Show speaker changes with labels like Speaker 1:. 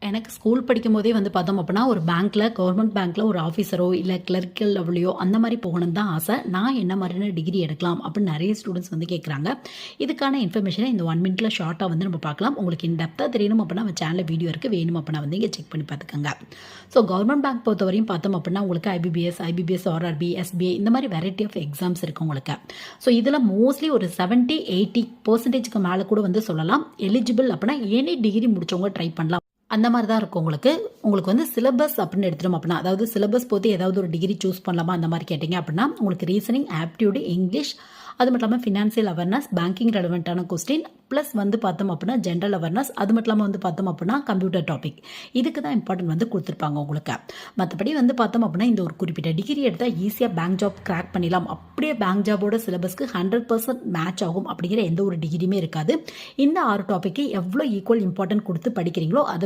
Speaker 1: எனக்கு ஸ்கூல் படிக்கும்போதே வந்து பார்த்தோம் அப்படின்னா, ஒரு பேங்க்ல கவர்மெண்ட் பேங்க்ல ஒரு ஆஃபீஸரோ, இல்ல கிளர்க்கல் லெவல்லயோ அந்த மாரி போகணும்னு தான் ஆசை. நான் என்ன மாதிரியான டிகிரி எடுக்கலாம் அப்படின்னு நெறைய ஸ்டூடண்ட்ஸ் வந்து கேட்குறாங்க. இதுக்கான இன்ஃபர்மேஷன இந்த 1 மினிட்ல ஷார்ட்டா வந்து நம்ம பார்க்கலாம். உங்களுக்கு இன் டெப்த்தா தெரியணும் அப்படின்னா, நம்ம சேனல்ல வீடியோ இருக்கு. வேணும் அப்படின்னா வந்து இங்க செக் பண்ணி பார்த்துக்கங்க. ஸோ கவர்மெண்ட் பேங்க் பொறுத்தவரையும் பார்த்தோம் அப்படின்னா, உங்களுக்கு ஐபிபிஎஸ், ஆர்ஆர்பி, எஸ்பிஐ இந்த மாரி வெரைட்டி ஆஃப் எக்ஸாம்ஸ் இருக்கு உங்களுக்கு. ஸோ இதில மோஸ்ட்லி ஒரு 70, 80% மேல கூட வந்து சொல்லலாம். எலிஜிபிள் அப்படின்னா எனி டிகிரி முடிச்சவங்க ட்ரை பண்ணலாம். அந்த மாரி தான் இருக்கும் உங்களுக்கு. உங்களுக்கு வந்து சிலபஸ் அப்படின்னு எடுத்துட்டோம் அப்படின்னா, அதாவது சிலபஸ் பொறுத்து ஏதாவது ஒரு டிகிரி சூஸ் பண்ணலாமா அந்த மாரி கேட்டீங்க அப்படின்னா, உங்களுக்கு ரீசனிங், ஆப்டிட்யூட், இங்கிலீஷ் அது மட்டும் இல்லாம ஃபினான்சியல் அவேர்னஸ், பேங்கிங் ரெலவென்ட்டான கொஸ்டின், ப்ளஸ் வந்து பார்த்தோம் அப்படின்னா ஜென்ரல் அவேர்னஸ், அது மட்டும் இல்லாம வந்து பார்த்தோம் அப்படின்னா கம்ப்யூட்டர் டாபிக். இதுக்கு தான் இம்பார்ட்டன்ட் வந்து குடுத்துருப்பாங்க உங்களுக்கு. மத்தபடி வந்து பார்த்தோம் அப்படின்னா, இந்த ஒரு குறிப்பிட்ட டிகிரி எடுத்தா ஈஸியா பேங்க் ஜாப் கிராக் பண்ணிடலாம். அப்படியே பேங்க் ஜாபோட சிலபஸ்க்கு 100% மேட்ச் ஆகும் அப்படிங்கிற எந்த ஒரு டிகிரியுமே இருக்காது. இந்த 6 டாபிக்கு எவ்வளோ ஈக்குவல் இம்பார்ட்டன்ட் குடுத்து படிக்கிறீங்களோ, அத